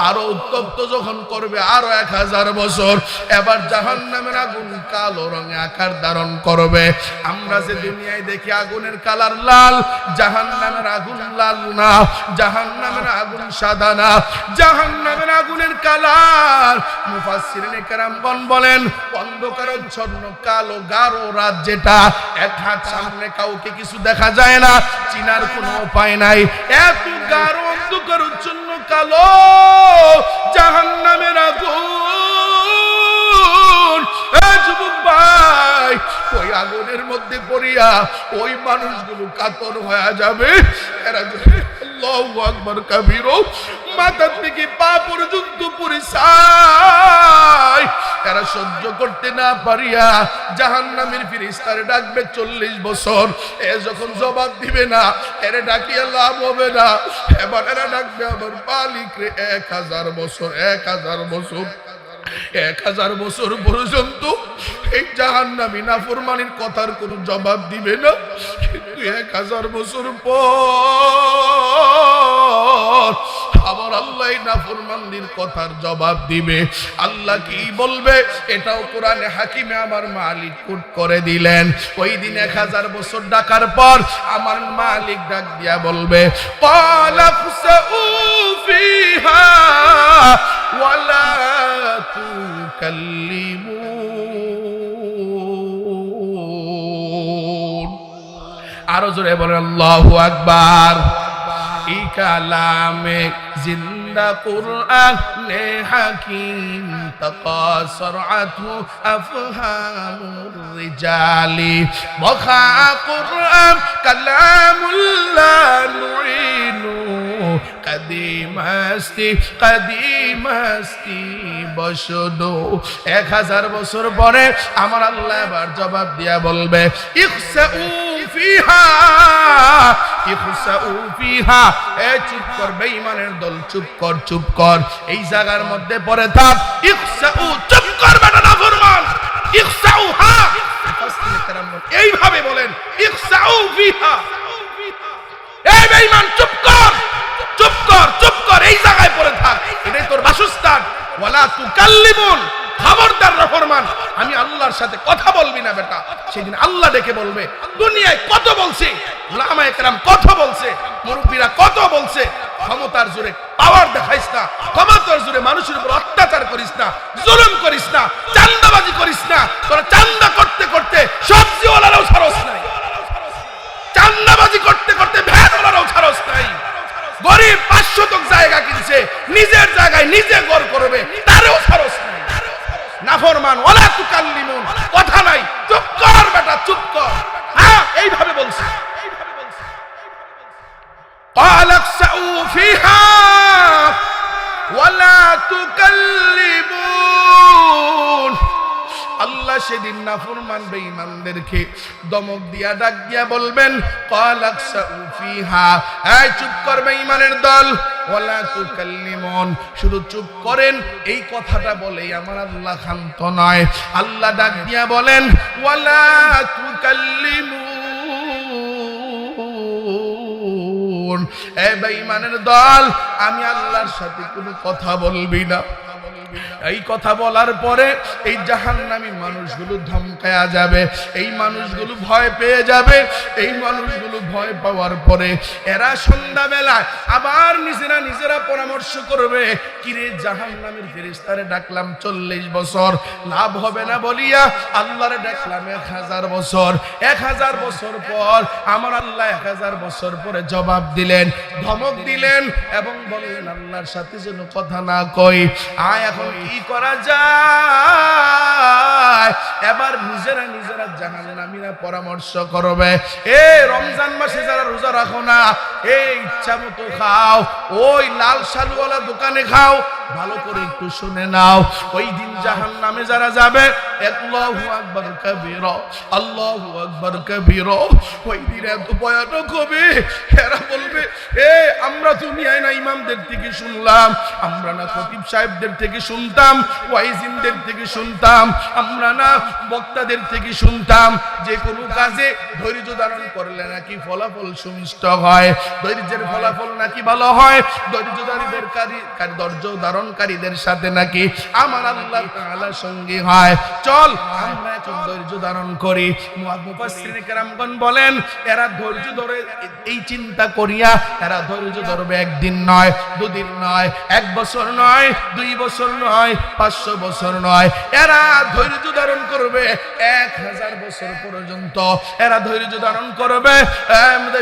আরো উত্তপ্ত যখন করবে আরো 1000 বছর, এবার জাহান্নামের আগুন কালো রঙে আকার ধারণ করবে। আমরা যে দুনিয়ায় দেখি আগুনের কালার লাল, জাহান্নামের আগুন লাল না, জাহান্নামের আগুন সাদা না, জাহান্নামের আগুনের কালার মুফাসসিরিনে কেরামগণ বলেন অন্ধকারাচ্ছন্ন কালো গাঢ় রাত, যেটা এক হাত সামনে কাউকে কিছু দেখা যায় না, চিনার কোনো উপায় নাই, এত গাঢ় অন্ধকারাচ্ছন্ন কালো জাহান্নামের আগুন। যুবক ভাই, ওই আগুনের মধ্যে পড়িয়া ওই মানুষগুলো কাতর হয়ে যাবে, এরা আল্লাহু আকবার কাবীরা। মাথা থেকে পা পর্যন্ত পরিছাই। এরা সহ্য করতে না পারিয়া জাহান্নামের ফেরেশতারে ডাকবে 40 বছর। এ যখন জবাব দিবে না, এরে ডাকিয়া লাভ হবে না। এবার এরা ডাকবে আমার মালিক রে 1000 বছর, 1000 বছর, 1000 বছর পর্যন্ত এই জাহান্নামী নাফরমানির কথার কোনো জবাব দিবে না। কিন্তু 1000 বছর পর আমার আল্লাহ নাফরমানদের কথার জবাব দিবে। আল্লাহ কি বলবে এটাও কোরআনে হাকিমে আমার মালিক কোট করে দিলেন। ওই দিন 1000 বছর ডাকার পর আমার মালিক ডাক দিয়া বলবে ক্বালা ফুসাউ ফিহা ওয়ালা তুকাল্লিমুন। আরো জোরে বলেন আল্লাহু আকবার। এই কালামে জিন্দা কুরআনে হাকিম তাকাসরাতু আফহামুর রিজালি বখা কুরআন কালামুল্লাহ নুইনু কাদিমাস্তি কাদিমাস্তি বসদো। 1000 বছর পরে আমার আল্লাহ এবার জবাব দিয়া বলবে ইখসাউ ফিহা, ইখসাউ ফিহা। এ চুপ কর বেঈমানের দল, চুপ কর, চুপ কর, এই জায়গার মধ্যে পড়ে থাক। ইখসাউ, চুপ কর বেটা নাফরমান, ইখসাউ হা। এইভাবে বলেন ইখসাউ ফিহা। এই বেঈমান চুপ কর, চুপ কর, চুপ কর, এই জায়গায় পড়ে থাক, এটাই তোর বাসস্থান। ওয়ালা তুকাল্লিমুন, খবরদার নাফরমান, আমি আল্লাহর সাথে কথা বলবি না বেটা। সেদিন আল্লাহ ডেকে বলবে দুনিয়ায় কত বলছি, উলামায়ে কেরাম কত বলছে, মুরব্বীরা কত বলছে, ক্ষমতার জোরে পাওয়ার দেখাইস না, ক্ষমতার জোরে মানুষের উপর অত্যাচার করিস না, জুলুম করিস না, চান্দাবাজি করিস না। তোরা চান্দা করতে করতে সবজিওয়ালারাও ছাড়স নাই, চান্দাবাজি করতে করতে ভ্যানওয়ালারাও ছাড়স নাই। গরিব 5 শতক জায়গা কিনছে, নিজের জায়গায় নিজে ঘর করবে, তারও ছাড়স নাই। নাফরমান ওয়ালা তুকাল্লিমুন, কথা নাই, চুপ কর বেটা, চুপ কর। হ্যাঁ, এইভাবে বলছে ক্বালা ইখসাউ ফিহা ওয়ালা তুকাল্লিমুন। আল্লাহ সেদিন নাফরমান বেঈমানদেরকে দমক দিয়া ডাক দিয়া বলবেন ক্বালা ইখসাউ ফিহা, এই চুপ কর বেঈমানের দল, ওয়ালা তুকাল্লিমুন, শুধু চুপ করেন। এই কথাটা বলেই আমার আল্লাহ শান্ত নয়। আল্লাহ ডাক দিয়া বলেন ওয়ালা তুকাল্লিমুন, এ বেঈমানের দল, আমি আল্লাহর সাথে কোনো কথা বলবি না। এই কথা বলার পরে এই জাহান্নামী মানুষগুলো ধমকায়া যাবে, এই মানুষগুলো ভয় পেয়ে যাবে। এই মানুষগুলো ভয় পাওয়ার পরে এরা সন্ধ্যাবেলা আবার নিজেরা নিজেরা পরামর্শ করবে, কিরে জাহান্নামীর ফেরেশতারে ডাকলাম 40 বছর, লাভ হবে না বলিয়া আল্লাহরে ডাকলাম 1000 বছর। 1000 বছর পর আমার আল্লাহ 1000 বছর পরে জবাব দিলেন, ধমক দিলেন এবং বললেন আল্লাহর সাথে যেন কথা না কই। আয় এখন কি করা যায়? এবার নিজেরা নিজেরা জাহান্নামীরা পরামর্শ করবে। এ রমজান মাসে যারা রোজা রাখো না, এই ইচ্ছা মতো খাও, ওই লাল শালওয়ালা দোকানে খাও, ভালো করে একটু শুনে নাও। ওই দিন জাহান্নামে যারা যাবে আল্লাহু আকবার কাবীরা, আল্লাহু আকবার কাবীরা, ওই দিন এত ভয়ানক হবে। এরা বলবে এ আমরা দুনিয়ায় না ইমামদের থেকে শুনলাম, আমরা না খতিব সাহেবদের থেকে শুনতাম, ওয়াইজিনদের থেকে শুনতাম, আমরা না বক্তাদের থেকে শুনতাম যে কোনো কাজে ধৈর্য ধারণ করলে নাকি ফলাফল সুমিষ্ট হয়, ধৈর্যের ফলাফল নাকি ভালো হয়, ধৈর্য ধারণকারীদের সাথে নাকি আমার আল্লাহ তাআলার সঙ্গে হয়। চল আমরা এখন ধৈর্য ধারণ করি। মুফাসসিরিন কেরামগণ বলেন এরা ধৈর্য ধরে এই চিন্তা করিয়া এরা ধৈর্য ধরবে, একদিন নয়, দুদিন নয়, 1 বছর নয়, 2 বছর নয়, নয়, 500 বছর নয়, এরা ধৈর্য ধারণ করবে 1000 বছর পর্যন্ত। এরা ধৈর্য ধারণ করবে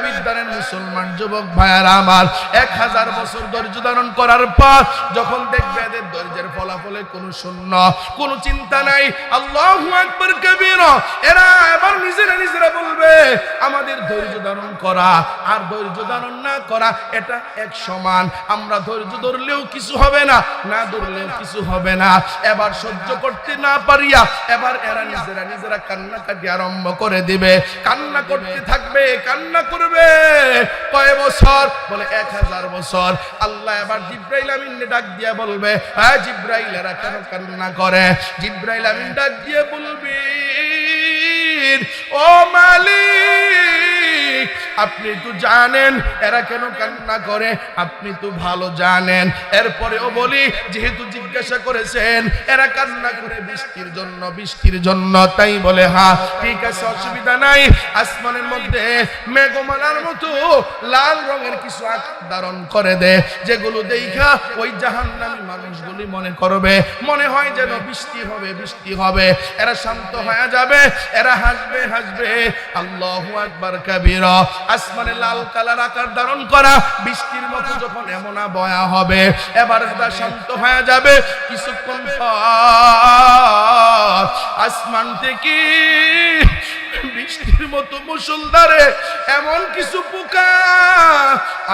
বিদ্যানের মুসলমান যুবক ভাইয়ারা আমার, 1000 বছর ধৈর্য ধারণ করার পর যখন দেখবে এদের ধৈর্যের ফলাফলে কোনো শূন্য, কোনো চিন্তা নাই, আল্লাহু আকবার কবীরা, এরা এবার নিজেরা বলবে আমাদের ধৈর্য ধারণ করা আর ধৈর্য ধারণ না করা এটা এক সমান। আমরা ধৈর্য ধরলেও কিছু হবে না, না ধরলেও কিছু হবে না। এবার সহ্য করতে না পারিয়া এবার এরা নিজেরা কান্নাকাটি আরম্ভ করে দিবে, কান্না করতে থাকবে, কান্না করবে। কয় বছর? বলে 1000 বছর। আল্লাহ এবার জিবরাইল আমিনকে ডাক দিয়ে বলবে, হ্যাঁ জিবরাইল, এরা কেন কান্না করে? জিবরাইল আমিন ডাক দিয়ে বলবে, ও মালিক, আপনি তো জানেন এরা কেন কান্না করে, আপনি তো ভালো জানেন। এরপরেও বলি, যেহেতু জিজ্ঞাসা করেছেন এরা কান্না করে বৃষ্টির জন্য, বৃষ্টির জন্য, তাই বলে হ্যাঁ ঠিক আছে, অসুবিধা নাই। আসমানের মধ্যে মেঘমালার মতো লাল রঙের কিছু আকার ধারণ করে দে, যেগুলো দেখা ওই জাহান্নামী মানুষগুলি মনে করবে, মনে হয় যেন বৃষ্টি হবে, বৃষ্টি হবে। এরা শান্ত হয়ে যাবে, এরা হাসবে, হাসবে। আল্লাহু আকবার কবীরা। আসমানে লাল কালার আকার ধারণ করা বৃষ্টির মতো যখন এমন বয়া হবে, এবার এটা শান্ত হয়ে যাবে। কিছুক্ষণ পর আসমান থেকে বৃষ্টির মতো মুষলধারে এমন কিছু পোকা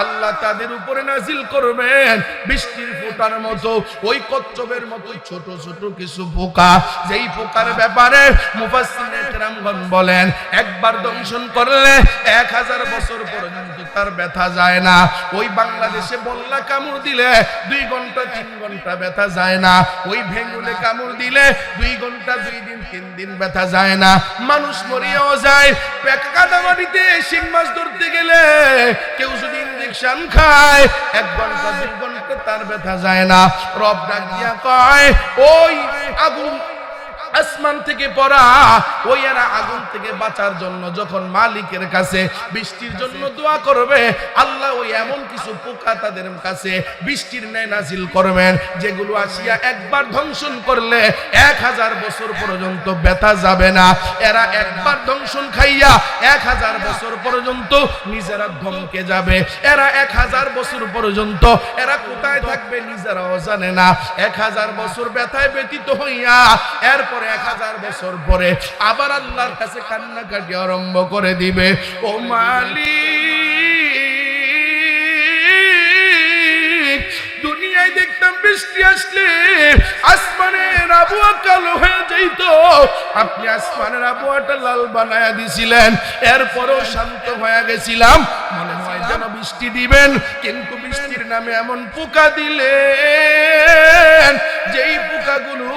আল্লাহ তাদের উপরে নাজিল করবেন, বৃষ্টির ফোঁটার মতো, ওই কচ্ছপের মতো ছোট ছোট কিছু পোকা, যেই পোকার ব্যাপারে মুফাসসিরিনে কেরামগণ বলেন একবার দংশন করলে 1000 বছর পর্যন্ত তার ব্যথা যায় না। ওই বাংলাদেশে বল্লা কামড় দিলে 2 ঘন্টা 3 ঘন্টা ব্যথা যায় না। ওই ভেঙ্গুলে কামড় দিলে 2 ঘন্টা 2 দিন 3 দিন ব্যথা যায় না। মানুষ মরিয়াও যায়। কাদামাটিতে শিং মাছ ধরতে গেলে কেউ যদি ইনজেকশন খায় 1 ঘন্টা 2 ঘন্টা তার ব্যথা যায় না। রব ডাক দিয়া কয়, ওই আগুন আসমান থেকে পড়া, ওই এরা আগুন থেকে বাঁচার জন্য যখন মালিকের কাছে বৃষ্টির জন্য দোয়া করবে, আল্লাহ ওই এমন কিছু পোকা তাদের কাছে বৃষ্টির ন্যায় নাজিল করবেন, যেগুলো আসিয়া একবার ধ্বংসন করলে 1000 বছর পর্যন্ত ব্যথা যাবে না। এরা একবার ধ্বংসন খাইয়া 1000 বছর পর্যন্ত নিজেরা ধমকে যাবে। এরা 1000 বছর পর্যন্ত এরা কোথায় থাকবে নিজেরাও জানে না। 1000 বছর ব্যথায় ব্যতীত হইয়া এরপর 1000 বছর পরে আবার আল্লাহর কাছে কান্নাকাটি আরম্ভ করে দিবে। ও মালিক, দুনিয়ায় দেখতাম বৃষ্টি আসলে আসমানের আবহাওয়া কালো হয়ে যাইত, আপনি আসমানের আবহাওয়াটা লাল বানায়া দিছিলেন, এরপরও শান্ত হয়ে গেছিলাম, মনে হয় যেন বৃষ্টি দিবেন, কিন্তু বৃষ্টির নামে এমন পোকা দিলেন যেই পোকাগুলো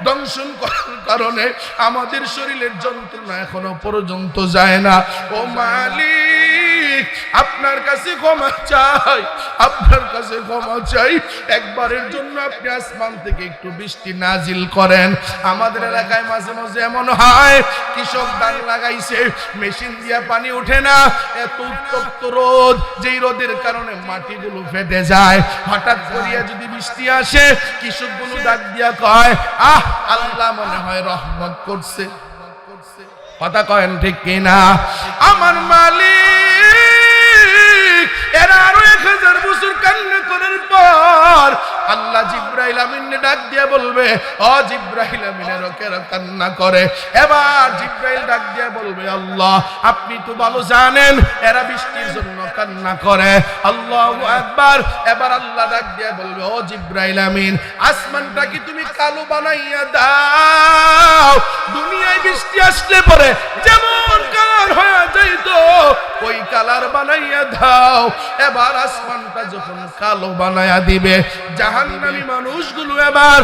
দংশন করার কারণে আমাদের শরীরের যন্ত্রণা এখনো পর্যন্ত যায় না। ও মালিক, আপনার কাছে ক্ষমা চাই, আপনার কাছে ক্ষমা চাই। একবারের জন্য আপনি আসমান থেকে একটু বৃষ্টি নাজিল করেন। আমাদের এলাকায় মাঝে মাঝে এমন হয়, কৃষক ধান লাগাইছে, মেশিন দিয়া পানি ওঠে না, এত উত্তপ্ত রোদ, যেই রোদের কারণে মাটিগুলো ফেটে যায়। হঠাৎ করিয়া যদি বৃষ্টি আসে, কৃষকগুলো ডাক দিয়া কয়, আহ, আল্লাহ মনে হয় রহমত করছে। কথা কয়েন ঠিক কিনা? আমার মালিক এরা আরো 1000 বছর কান্না করার পর আল্লাহ জিবরাইল আমিনকে ডাক দিয়া বলবে, ও জিবরাইল আমিনের কেরা কান্না করে? এবার জিবরাইল ডাক দিয়া বলবে, আল্লাহ আপনি তো ভালো জানেন এরা বৃষ্টির জন্য কান্না করে। আল্লাহু আকবার। এবার আল্লাহ ডাক দিয়া বলবে, ও জিবরাইল আমিন, আসমানটা কি তুমি কালো বানাইয়া দাও? দুনিয়ায় বৃষ্টি আসলে পরে যেমন কালার হয়ে যাইতো ওই কালার বানাইয়া দাও। এবার আসমানটা যখন কালো বানাইয়া দিবে, জাহান্নামী মানুষগুলো এবার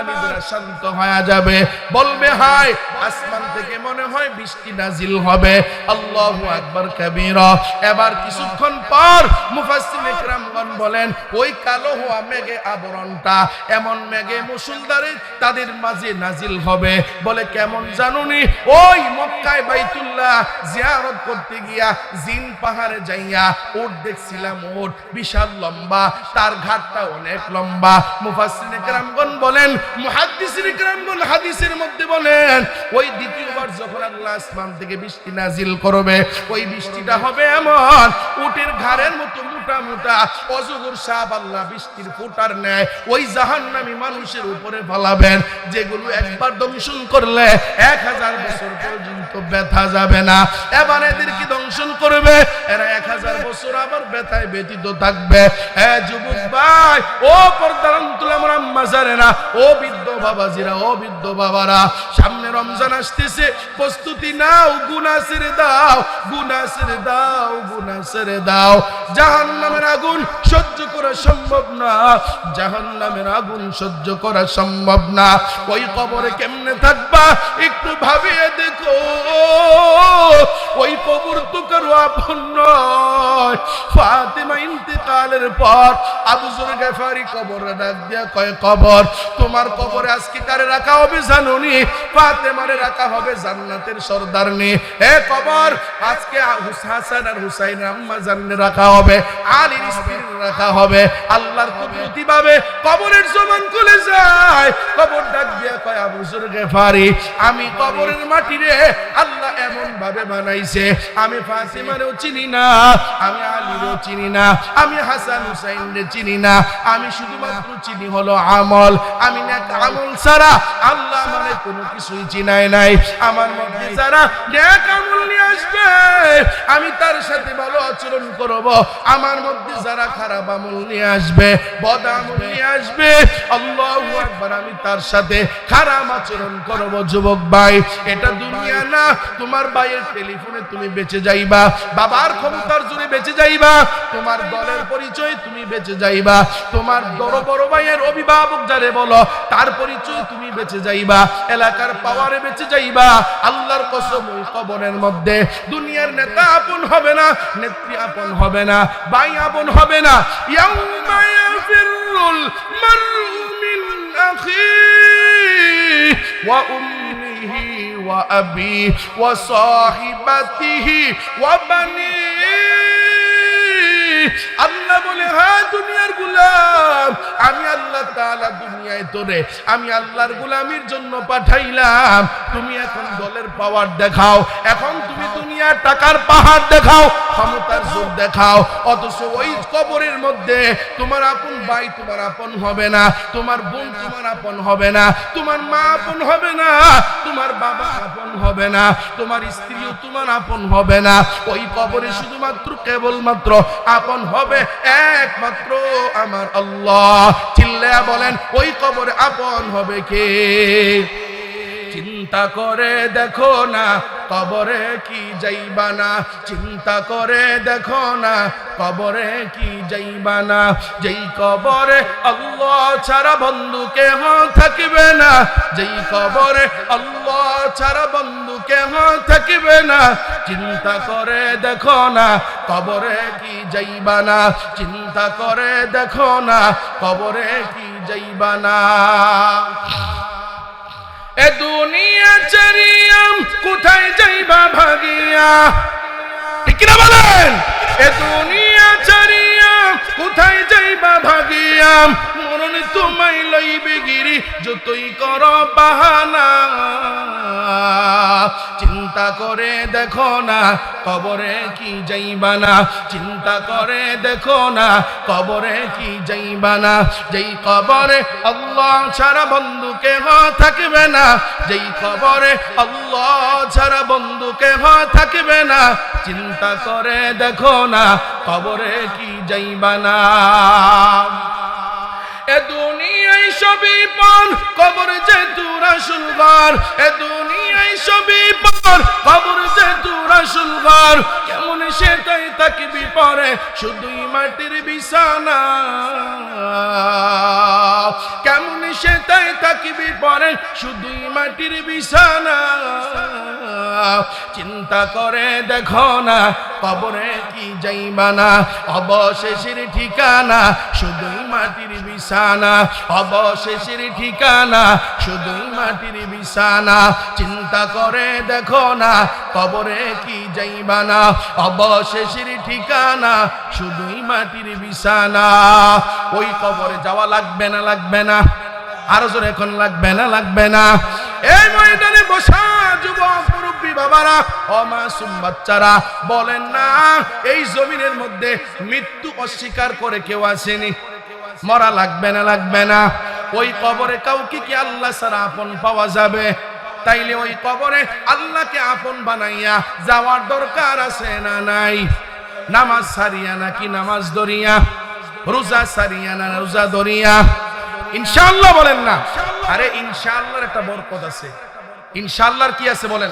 নিজেরা শান্ত হয়ে যাবে, বলবে হায় আসমান থেকে মনে হয় বৃষ্টি নাজিল হবে। আল্লাহু আকবার কবীরা। এবার কিছুক্ষণ পর মুফাসসিরিনে কেরামগণ বলেন, ওই কালো হওয়া মেঘে আবরণটা এমন মেঘে মুষলধারে তাদের মাঝে নাজিল হবে। বলে কেমন জানুনি? ওই মক্কায় বাইতুল্লাহ জিয়ারত জিয়ারত করতে গিয়া জিন পাহাড়ে যাইয়া উট দেখছিলাম, উট বিশাল লম্বা, তার ঘাটটা অনেক লম্বা। মুফাসসিরিনে কেরামগণ বলেন, মুহাদ্দিসিনে কেরামগণ হাদিসের মধ্যে বলেন, ওই দ্বিতীয়বার যখন আল্লাহ আসমান থেকে বৃষ্টি নাজিল করবে, ওই বৃষ্টিটা হবে এমন উটের ঘাড়ের মতো মোটা মোটা, অজগর সাপ আল্লাহ বৃষ্টির ফোঁটার ন্যায় ওই জাহান্নামী মানুষের উপরে ফলাবেন, যেগুলো একবার দংশন করলে 1000 বছর পর্যন্ত ব্যথা যাবে না। এবার এদেরকে দংশন করবে, এরা 1000 বছর আবার ব্যথায় ব্যতীত থাকবে। যুবক ভাই, ও পর্দার অন্তরালে আমার আম্মা জানেনা, ও বৃদ্ধ বাবাজিরা, ও বৃদ্ধ বাবারা, সামনে রমজান আসতেছে, প্রস্তুতি নাও, গুনাহ ছেড়ে দাও, গুনাহ ছেড়ে দাও, গুনাহ ছেড়ে দাও। জাহান্নামের আগুন সহ্য করা সম্ভব না, জাহান্নামের আগুন সহ্য করা সম্ভব না। ওই কবরে কেমনে থাকবা একটু ভাবিয়ে দেখো। ওই কবর তো কারো আপন নয়। ফাতেমা ইন্তেকালের পর আবু যর গফারি কবরে ডাক দিয়া কয়, কবর তোমার কবরে আজকে কারে রাখা হবে জানোনি? ফাতেমারে রাখা হবে জান্নাতের সরদারনি। হে কবর, আজকে হাসান আর হুসাইন আম্মা জান্নে রাখা হবে, আলীর স্ত্রী রাখা হবে। আল্লাহর কুদরতি ভাবে কবরের জবান খুলে যায়। কবর ডাক দিয়া কয়, আবু যর গফারি, আমি কবরের মাটি রে আল্লাহ এমন ভাবে বানাইছে, আমি ফাতেমারেও চিনি না, আমি আলীরও চিনি না, আমি হাসান হুসাইনরে চিনি না, আমি শুধুমাত্র চিনি হলো আমল। আমি নেক আমল ছাড়া আল্লাহ মানে কোনো কিছুই চিনাই নাই। আমার মধ্যে যারা নেক আমল নিয়ে আসবে আমি তার সাথে ভালো আচরণ করব, আমার মধ্যে যারা খারাপ আমল নিয়ে আসবে, বদ আমল নিয়ে আসবে, আল্লাহু আকবার, আমি তার সাথে খারাপ আচরণ করব। যুবক ভাই, এটা দুনিয়া না। তোমার ভাইয়ের টেলিফোনে তুমি বেঁচে যাইবা, বাবার ক্ষমতার জোরে বেঁচে যাইবা, তোমার দলের পরিচয় তুমি বেঁচে যাইবা, তোমার বড় বড় ভাইয়ের অভিভাবক যারে বলো তার পরিচয় তুমি বেঁচে যাইবা, এলাকার পাওয়ারে বেঁচে যাইবা। আল্লাহর কসম, ওই কবরের মধ্যে দুনিয়ার নেতা আপন হবে না, নেত্রী আপন হবে না, ভাই আপন হবে না। ইয়াউমা ইয়াফিরুল মারউ মিন আখিহি ওয়া উম্মিহি ওয়া আবিহি ওয়া সাহিবাতিহি ওয়া বানিহি। আল্লাহ বলে, হ্যাঁ দুনিয়ার গোলাম, আমি আল্লাহ তাআলা দুনিয়ায় তোরে আমি আল্লাহর গোলামির জন্য পাঠাইলাম। তুমি এখন দলের পাওয়ার দেখাও, এখন তুমি দুনিয়ার টাকার পাহাড় দেখাও, ক্ষমতার জোর দেখাও, অথচ ওই কবরের মধ্যে তোমার আপন ভাই তোমার আপন হবে না, তোমার বোন তোমার আপন হবে না, তোমার মা আপন হবে না, তোমার বাবা আপন হবে না, তোমার স্ত্রীও তোমার আপন হবে না। ওই কবরে শুধুমাত্র কেবলমাত্র আপন হবে একমাত্র আমার আল্লাহ। চিল্লায়া বলেন, ওই কবরে আপন হবে কে? চিন্তা করে দেখো না কবরে কি যাইবা না, চিন্তা করে দেখো না কবরে কি যাইবা না। যেই কবরে আল্লাহ ছাড়া বন্ধু কেহ থাকবে না, যেই কবরে আল্লাহ ছাড়া বন্ধু কেহ থাকবে না। চিন্তা করে দেখো না কবরে কি যাইবা না, চিন্তা করে দেখো না কবরে কি যাইবা না। এ দুনিয়া চারিয়াম কোথায় যাইবা ভাগিয়া, ঠিক কিনা বলেন? এ দুনিয়া চারিয়াম কোথায় যাইবা ভাগিয়া, মরণ তোমায় লইবে গিরি যতই করো বাহানা। চিন্তা করে দেখো না কবরে কি যাইবা না, চিন্তা করে দেখো না কবরে কি যাইবা না। যেই কবরে আল্লাহ ছাড়া বন্ধু কেহ থাকবে না, যেই কবরে আল্লাহ ছাড়া বন্ধু কেহ থাকবে না। চিন্তা করে দেখো না কবরে কি যাইবা না। এ দুনিয়ায় সবই পর, কবর যে তোর আসল ঘর। এ দুনিয়ায় সবই পর, কবর যে তোর আসল ঘর। কেমন সেটাই থাকবি পরে শুধুই মাটির বিছানা, কেমন সেটাই থাকবি পরে শুধুই মাটির বিছানা। চিন্তা করে দেখো না কবরে কি যাইবা না, অবশেষের ঠিকানা শুধুই মাটির বিছানা, অবশেষের ঠিকানা শুধুই মাটির বিছানা। চিন্তা করে দেখো না কবরে কি যাইবা না, অবশেষের ঠিকানা শুধুই মাটির বিছানা। ওই কবরে যাওয়া লাগবে না, লাগবে না? আরো জোরে এখন লাগবে না, লাগবে না? এই ময়দানে বসা যুবক মুরব্বী বাবারা, অমাসুম বাচ্চারা, বলেন না এই জমিনের মধ্যে মৃত্যু অস্বীকার করে কেউ আসেনি? মরা লাগবে না, লাগবে না? ওই কবরে কাউকে কি আল্লাহ ছাড়া আপন পাওয়া যাবে? তাইলে ওই কবরে আল্লাহকে আপন বানাইয়া যাওয়ার দরকার আছে না নাই? নামাজ সারিয়া নাকি নামাজ দরিয়া, রোজা সারিয়া না রোজা দরিয়া? ইনশাআল্লাহ বলেন না? আরে ইনশাআল্লাহর একটা বরকত আছে। ইনশাআল্লাহর কি আছে বলেন?